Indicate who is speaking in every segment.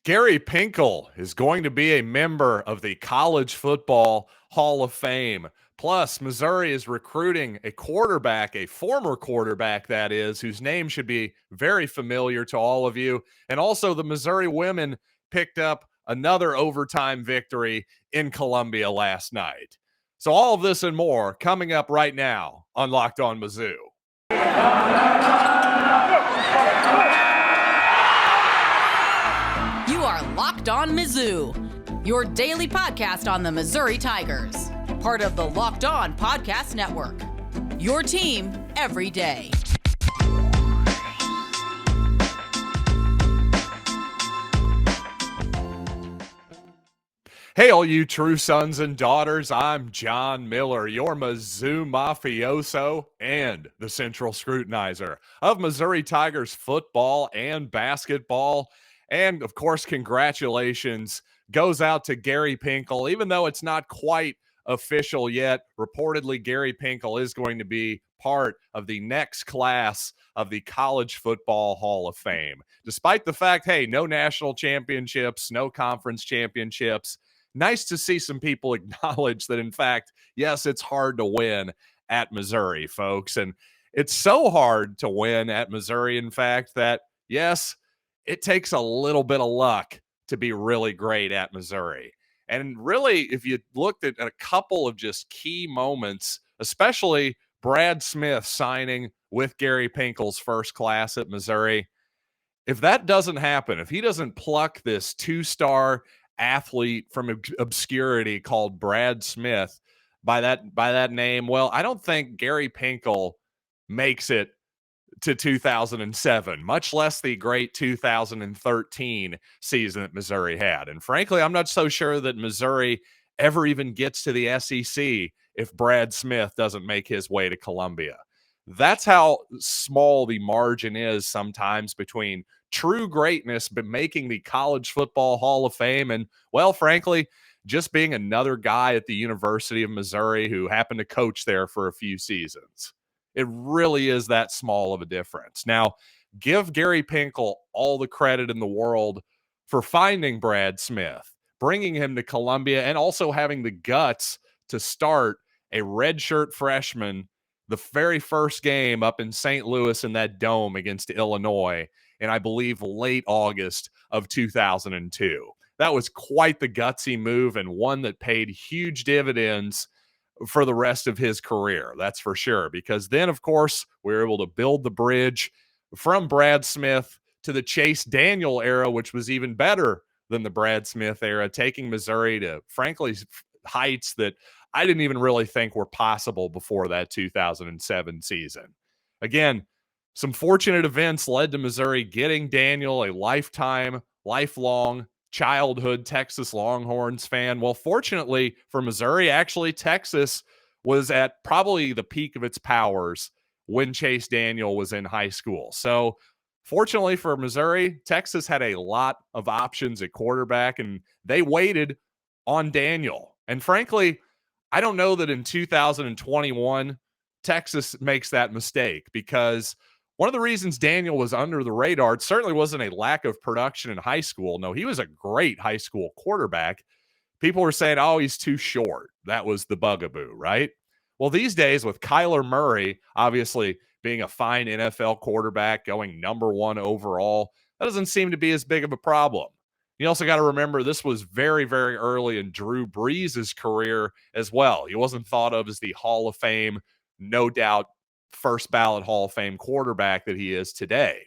Speaker 1: Gary Pinkel is going to be a member of the College Football Hall of Fame. Plus, Missouri is recruiting a quarterback, a former quarterback, that is, whose name should be very familiar to all of you. And also, the Missouri women picked up another overtime victory in Columbia last night. So all of this and more coming up right now on Locked On Mizzou.
Speaker 2: You are Locked On Mizzou, your daily podcast on the Missouri Tigers, part of the Locked On Podcast Network, your team every day.
Speaker 1: Hey, all you true sons and daughters, I'm John Miller, your Mizzou mafioso and the central scrutinizer of Missouri Tigers football and basketball. And, of course, congratulations goes out to Gary Pinkel. Even though it's not quite official yet, reportedly Gary Pinkel is going to be part of the next class of the College Football Hall of Fame. Despite the fact, hey, no national championships, no conference championships, nice to see some people acknowledge that, in fact, yes, it's hard to win at Missouri, folks. And it's so hard to win at Missouri, in fact, that, yes, it takes a little bit of luck to be really great at Missouri. And really, if you looked at a couple of just key moments, especially Brad Smith signing with Gary Pinkel's first class at Missouri, if that doesn't happen, if he doesn't pluck this two-star athlete from obscurity called Brad Smith by that name, well, I don't think Gary Pinkel makes it to 2007, much less the great 2013 season that Missouri had. And frankly, I'm not so sure that Missouri ever even gets to the SEC if Brad Smith doesn't make his way to Columbia. That's how small the margin is sometimes between true greatness but making the College Football Hall of Fame and, well, frankly, just being another guy at the University of Missouri who happened to coach there for a few seasons. It really is that small of a difference. Now, give Gary Pinkel all the credit in the world for finding Brad Smith, bringing him to Columbia, and also having the guts to start a redshirt freshman the very first game up in St. Louis in that dome against Illinois in, I believe, late August of 2002. That was quite the gutsy move and one that paid huge dividends for the rest of his career, that's for sure. Because then, of course, we were able to build the bridge from Brad Smith to the Chase Daniel era, which was even better than the Brad Smith era, taking Missouri to, frankly, heights that I didn't even really think were possible before that 2007 season. Again, some fortunate events led to Missouri getting Daniel, a lifelong childhood Texas Longhorns fan. Well, fortunately for Missouri, actually, Texas was at probably the peak of its powers when Chase Daniel was in high school. So fortunately for Missouri, Texas had a lot of options at quarterback, and they waited on Daniel. And frankly, I don't know that in 2021, Texas makes that mistake, because one of the reasons Daniel was under the radar, it certainly wasn't a lack of production in high school. No, he was a great high school quarterback. People were saying, oh, he's too short. That was the bugaboo, right? Well, these days with Kyler Murray, obviously being a fine NFL quarterback, going number one overall, that doesn't seem to be as big of a problem. You also got to remember this was very, very early in Drew Brees' career as well. He wasn't thought of as the Hall of Fame, no doubt, first ballot Hall of Fame quarterback that he is today.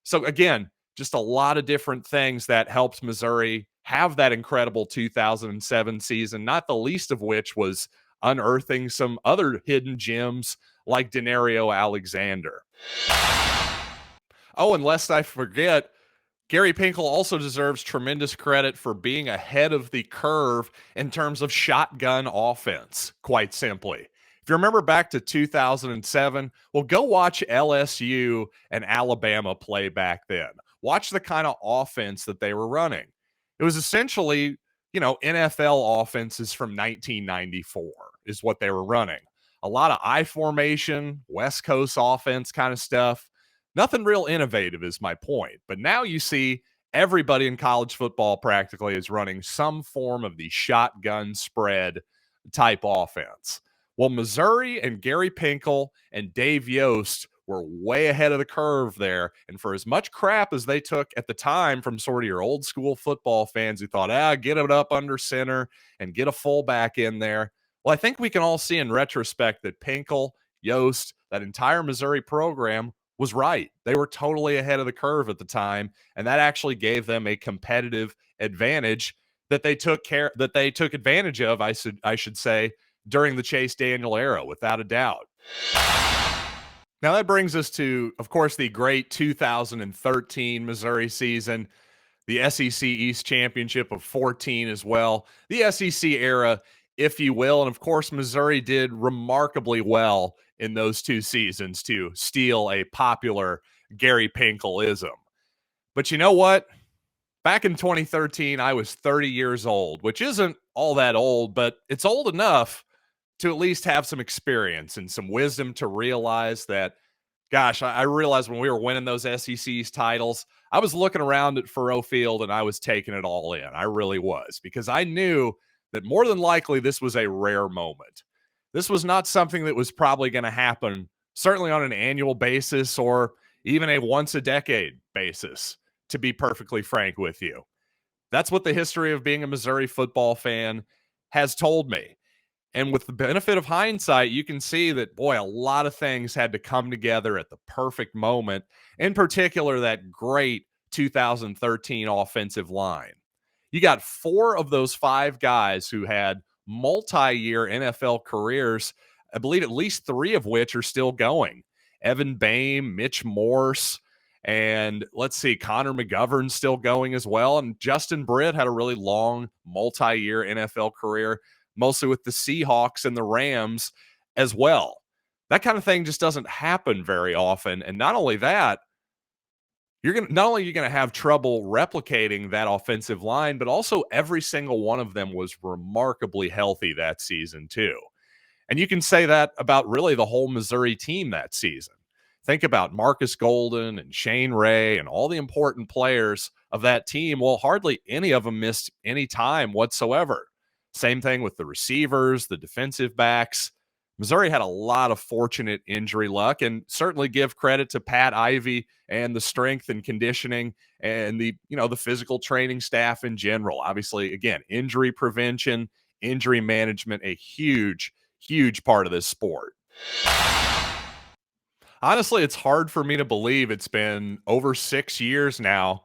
Speaker 1: So again, just a lot of different things that helped Missouri have that incredible 2007 season, not the least of which was unearthing some other hidden gems like Denario Alexander. Oh, and lest I forget, Gary Pinkel also deserves tremendous credit for being ahead of the curve in terms of shotgun offense, quite simply. If you remember back to 2007, well, go watch LSU and Alabama play back then. Watch the kind of offense that they were running. It was essentially, NFL offenses from 1994 is what they were running. A lot of I formation, West Coast offense kind of stuff. Nothing real innovative is my point. But now you see everybody in college football practically is running some form of the shotgun spread type offense. Well, Missouri and Gary Pinkel and Dave Yost were way ahead of the curve there. And for as much crap as they took at the time from sort of your old school football fans who thought, get it up under center and get a fullback in there. Well, I think we can all see in retrospect that Pinkel, Yost, that entire Missouri program was right. They were totally ahead of the curve at the time, and that actually gave them a competitive advantage that they took advantage of, I should say, during the Chase Daniel era, without a doubt. Now that brings us to, of course, the great 2013 Missouri season, the SEC East Championship of 14 as well, the SEC era, if you will. And of course, Missouri did remarkably well in those two seasons to steal a popular Gary Pinkelism. But you know what? Back in 2013, I was 30 years old, which isn't all that old, but it's old enough to at least have some experience and some wisdom to realize that, gosh, I realized when we were winning those SEC's titles, I was looking around at Faurot Field and I was taking it all in. I really was, because I knew that more than likely this was a rare moment. This was not something that was probably going to happen, certainly on an annual basis or even a once-a-decade basis, to be perfectly frank with you. That's what the history of being a Missouri football fan has told me. And with the benefit of hindsight, you can see that, boy, a lot of things had to come together at the perfect moment, in particular, that great 2013 offensive line. You got 4 of those 5 guys who had multi-year NFL careers, I believe at least 3 of which are still going. Evan Boehm, Mitch Morse, and let's see, Connor McGovern's still going as well. And Justin Britt had a really long multi-year NFL career, mostly with the Seahawks and the Rams as well. That kind of thing just doesn't happen very often. And not only that, not only are you going to have trouble replicating that offensive line, but also every single one of them was remarkably healthy that season too. And you can say that about really the whole Missouri team that season. Think about Marcus Golden and Shane Ray and all the important players of that team. Well, hardly any of them missed any time whatsoever. Same thing with the receivers, the defensive backs. Missouri had a lot of fortunate injury luck, and certainly give credit to Pat Ivey and the strength and conditioning and the physical training staff in general. Obviously, again, injury prevention, injury management, a huge, huge part of this sport. Honestly, it's hard for me to believe it's been over 6 years now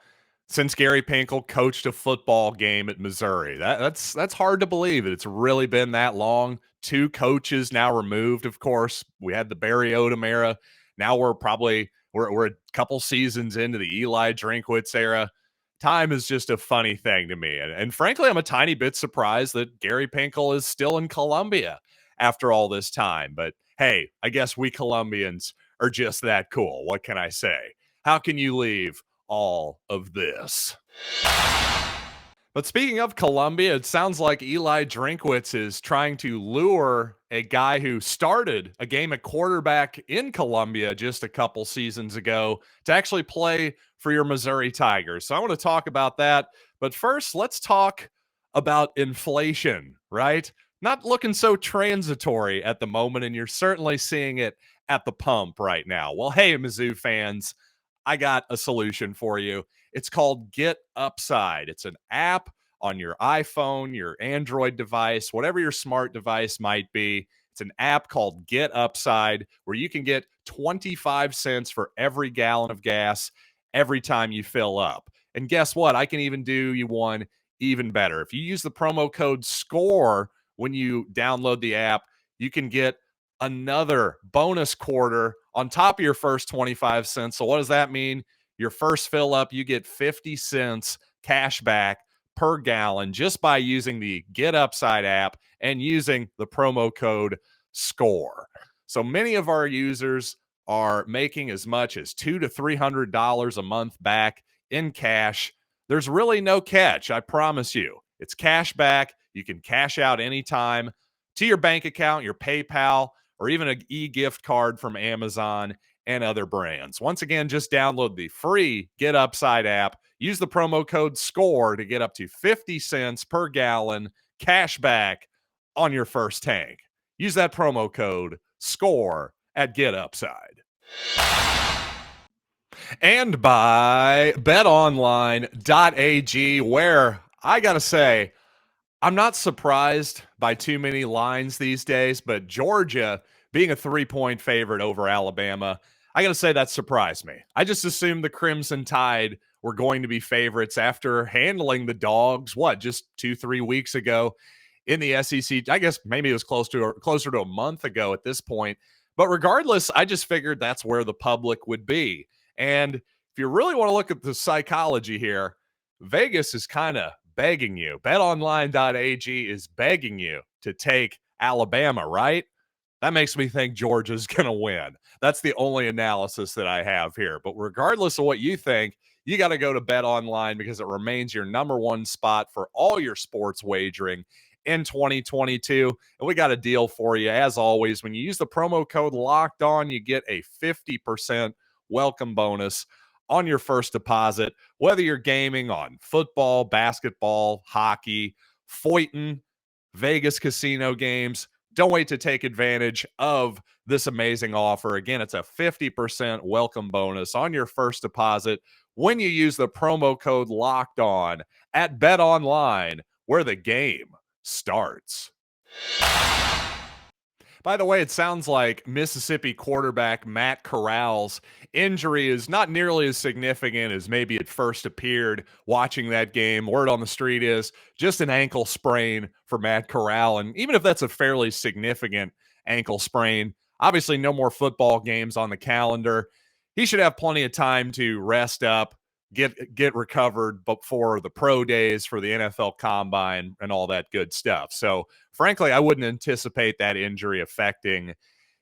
Speaker 1: since Gary Pinkel coached a football game at Missouri. That's hard to believe that it's really been that long. 2 coaches now removed, of course. We had the Barry Odom era. Now we're a couple seasons into the Eli Drinkwitz era. Time is just a funny thing to me. And frankly, I'm a tiny bit surprised that Gary Pinkel is still in Columbia after all this time. But hey, I guess we Columbians are just that cool. What can I say? How can you leave all of this? But speaking of Columbia, it sounds like Eli Drinkwitz is trying to lure a guy who started a game at quarterback in Columbia just a couple seasons ago to actually play for your Missouri Tigers. So I want to talk about that. But first, let's talk about inflation, right? Not looking so transitory at the moment, and you're certainly seeing it at the pump right now. Well, hey, Mizzou fans, I got a solution for you. It's called Get Upside. It's an app on your iPhone, your Android device, whatever your smart device might be. It's an app called Get Upside where you can get 25 cents for every gallon of gas every time you fill up. And guess what? I can even do you one even better. If you use the promo code SCORE when you download the app, you can get another bonus quarter on top of your first 25 cents. So what does that mean? Your first fill up, you get 50 cents cash back per gallon just by using the Get Upside app and using the promo code SCORE. So many of our users are making as much as $200 to $300 a month back in cash. There's really no catch, I promise you. It's cash back. You can cash out anytime to your bank account, your PayPal, or even an e-gift card from Amazon. and other brands. Once again, just download the free Get Upside app. Use the promo code SCORE to get up to 50 cents per gallon cash back on your first tank. Use that promo code SCORE at Get Upside. And by betonline.ag, where I got to say, I'm not surprised by too many lines these days, but Georgia being a 3-point favorite over Alabama, I got to say that surprised me. I just assumed the Crimson Tide were going to be favorites after handling the Dogs, just 2-3 weeks ago in the SEC. I guess maybe it was closer to a month ago at this point. But regardless, I just figured that's where the public would be. And if you really want to look at the psychology here, Vegas is kind of begging you. BetOnline.ag is begging you to take Alabama, right? That makes me think Georgia's going to win. That's the only analysis that I have here. But regardless of what you think, you got to go to BetOnline because it remains your number one spot for all your sports wagering in 2022. And we got a deal for you. As always, when you use the promo code Locked On, you get a 50% welcome bonus on your first deposit, whether you're gaming on football, basketball, hockey, foitin', Vegas casino games. Don't wait to take advantage of this amazing offer. Again, it's a 50% welcome bonus on your first deposit when you use the promo code Locked On at BetOnline, where the game starts. By the way, it sounds like Mississippi quarterback Matt Corral's injury is not nearly as significant as maybe it first appeared watching that game. Word on the street is just an ankle sprain for Matt Corral. And even if that's a fairly significant ankle sprain, obviously no more football games on the calendar. He should have plenty of time to rest up, get recovered before the pro days for the NFL Combine and all that good stuff. So frankly, I wouldn't anticipate that injury affecting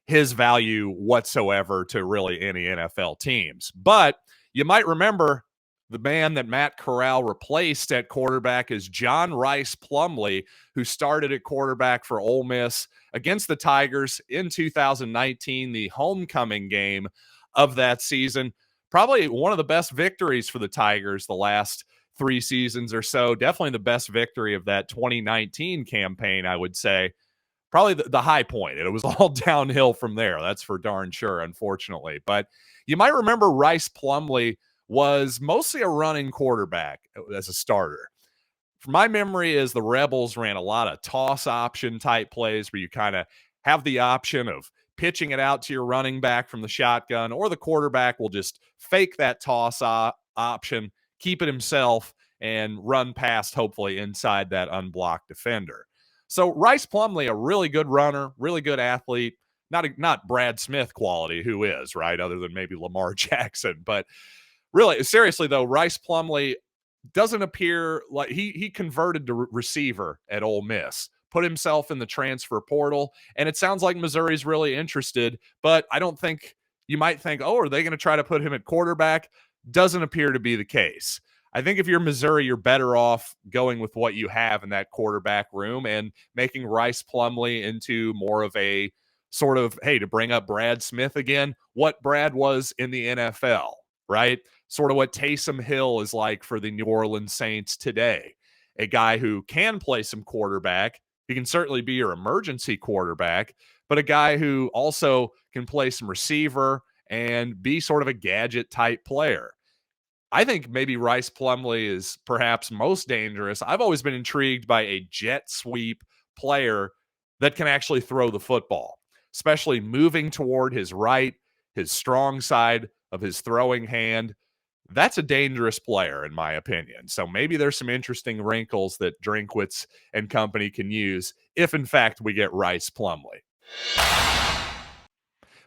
Speaker 1: his value whatsoever to really any NFL teams. But you might remember the man that Matt Corral replaced at quarterback is John Rhys Plumlee, who started at quarterback for Ole Miss against the Tigers in 2019, the homecoming game of that season. Probably one of the best victories for the Tigers the last 3 seasons or so. Definitely the best victory of that 2019 campaign, I would say. Probably the high point. It was all downhill from there. That's for darn sure, unfortunately. But you might remember Rhys Plumlee was mostly a running quarterback as a starter. From my memory is the Rebels ran a lot of toss option type plays where you kind of have the option of pitching it out to your running back from the shotgun, or the quarterback will just fake that toss option, keep it himself, and run past, hopefully, inside that unblocked defender. So Rhys Plumlee, a really good runner, really good athlete, not Brad Smith quality, who is, right, other than maybe Lamar Jackson. But really, seriously, though, Rhys Plumlee doesn't appear like he converted to receiver at Ole Miss, put himself in the transfer portal, and it sounds like Missouri's really interested, but I don't think you might think, oh, are they going to try to put him at quarterback? Doesn't appear to be the case. I think if you're Missouri, you're better off going with what you have in that quarterback room and making Rhys Plumlee into more of a sort of, hey, to bring up Brad Smith again, what Brad was in the NFL, right? Sort of what Taysom Hill is like for the New Orleans Saints today. A guy who can play some quarterback. He can certainly be your emergency quarterback, but a guy who also can play some receiver and be sort of a gadget type player. I think maybe Rhys Plumlee is perhaps most dangerous. I've always been intrigued by a jet sweep player that can actually throw the football, especially moving toward his right, his strong side of his throwing hand. That's a dangerous player, in my opinion. So maybe there's some interesting wrinkles that Drinkwitz and company can use if, in fact, we get Rhys Plumlee.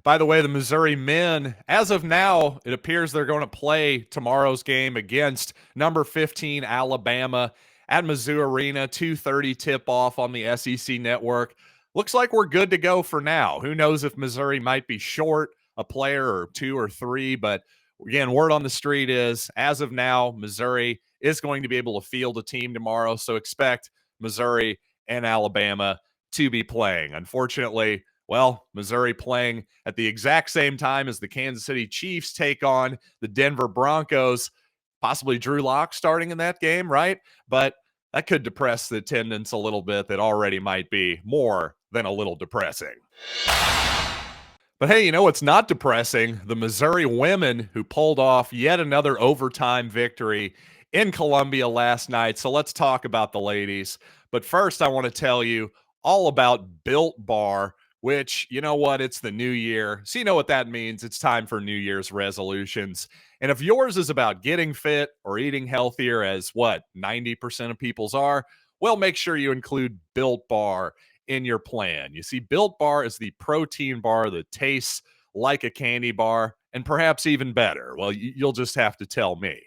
Speaker 1: By the way, the Missouri men, as of now, it appears they're going to play tomorrow's game against number 15 Alabama at Mizzou Arena, 2:30 tip-off on the SEC network. Looks like we're good to go for now. Who knows if Missouri might be short a player or 2 or 3, but again, word on the street is, as of now, Missouri is going to be able to field a team tomorrow, so expect Missouri and Alabama to be playing. Unfortunately, Well, Missouri playing at the exact same time as the Kansas City Chiefs take on the Denver Broncos. Possibly Drew Lock starting in that game, right? But that could depress the attendance a little bit. That already might be more than a little depressing. But hey, you know what's not depressing? The Missouri women who pulled off yet another overtime victory in Columbia last night. So let's talk about the ladies. But first, I want to tell you all about Built Bar, which, you know what? It's the new year. So you know what that means. It's time for New Year's resolutions. And if yours is about getting fit or eating healthier, as what 90% of people's are, well, make sure you include Built Bar in your plan. You see, Built Bar is the protein bar that tastes like a candy bar and perhaps even better. Well, you'll just have to tell me.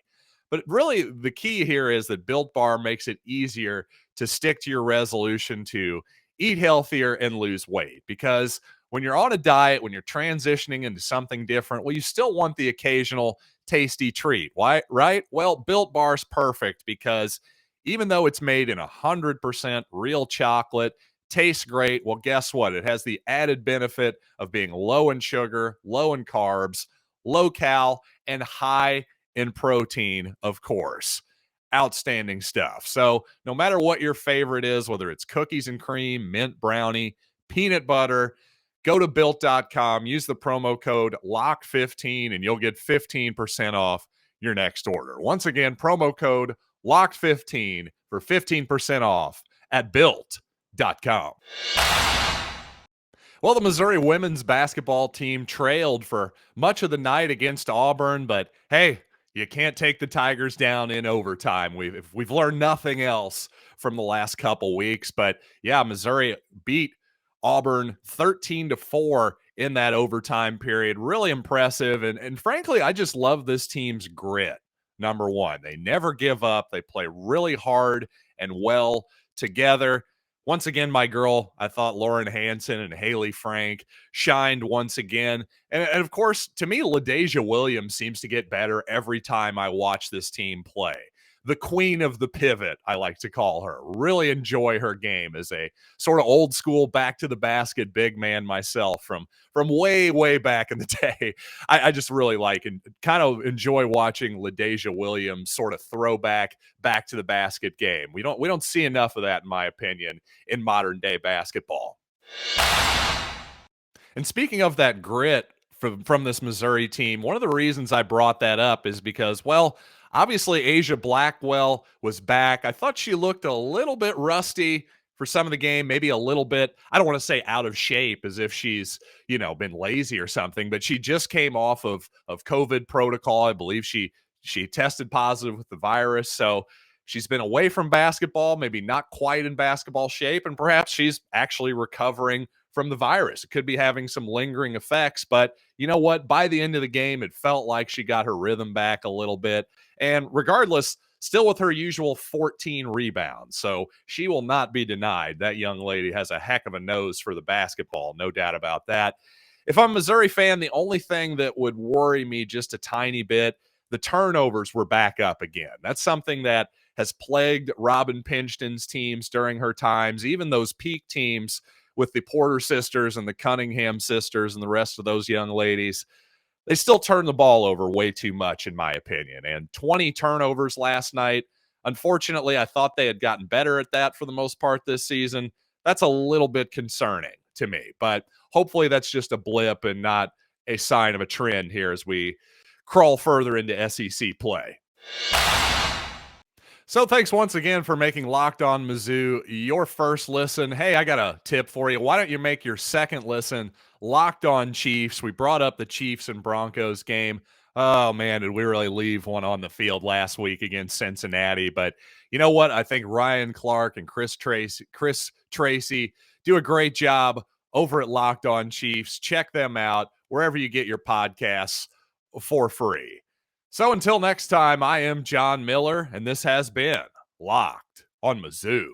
Speaker 1: But really, the key here is that Built Bar makes it easier to stick to your resolution to eat healthier and lose weight. Because when you're on a diet, when you're transitioning into something different, well, you still want the occasional tasty treat. Why? Right? Well, Built Bar's perfect because even though it's made in 100% real chocolate, tastes great. Well, guess what? It has the added benefit of being low in sugar, low in carbs, low cal, and high in protein, of course. Outstanding stuff. So, no matter what your favorite is, whether it's cookies and cream, mint brownie, peanut butter, go to built.com, use the promo code LOCK15, and you'll get 15% off your next order. Once again, promo code LOCK15 for 15% off at built.com. Well, the Missouri women's basketball team trailed for much of the night against Auburn, but hey, you can't take the Tigers down in overtime. We've learned nothing else from the last couple weeks, but yeah, Missouri beat Auburn 13-4 in that overtime period. Really impressive, and frankly, I just love this team's grit. Number one, they never give up. They play really hard and well together. Once again, my girl, I thought Lauren Hansen and Hayley Frank shined once again. And of course, to me, LaDasia Williams seems to get better every time I watch this team play. The queen of the pivot, I like to call her. Really enjoy her game as a sort of old school back to the basket big man myself from way, way back in the day. I just really like and kind of enjoy watching LaDasia Williams sort of throwback back to the basket game. We don't see enough of that, in my opinion, in modern day basketball. And speaking of that grit from this Missouri team, one of the reasons I brought that up is because, well, obviously Ajiah Blackwell was back. I thought she looked a little bit rusty for some of the game, maybe a little bit, I don't want to say out of shape as if she's, been lazy or something, but she just came off of COVID protocol. I believe she tested positive with the virus. So she's been away from basketball, maybe not quite in basketball shape, and perhaps she's actually recovering from the virus. It could be having some lingering effects, but you know what? By the end of the game, it felt like she got her rhythm back a little bit. And regardless, still with her usual 14 rebounds. So she will not be denied. That young lady has a heck of a nose for the basketball, no doubt about that. If I'm a Missouri fan, the only thing that would worry me just a tiny bit, the turnovers were back up again. That's something that has plagued Robin Pingeton's teams during her times, even those peak teams with the Porter sisters and the Cunningham sisters and the rest of those young ladies. They still turn the ball over way too much, in my opinion. And 20 turnovers last night. Unfortunately, I thought they had gotten better at that for the most part this season. That's a little bit concerning to me, but hopefully that's just a blip and not a sign of a trend here as we crawl further into SEC play. So thanks once again for making Locked On Mizzou your first listen. Hey, I got a tip for you. Why don't you make your second listen Locked On Chiefs? We brought up the Chiefs and Broncos game. Oh, man, did we really leave one on the field last week against Cincinnati. But you know what? I think Ryan Clark and Chris Tracy do a great job over at Locked On Chiefs. Check them out wherever you get your podcasts for free. So until next time, I am John Miller, and this has been Locked on Mizzou.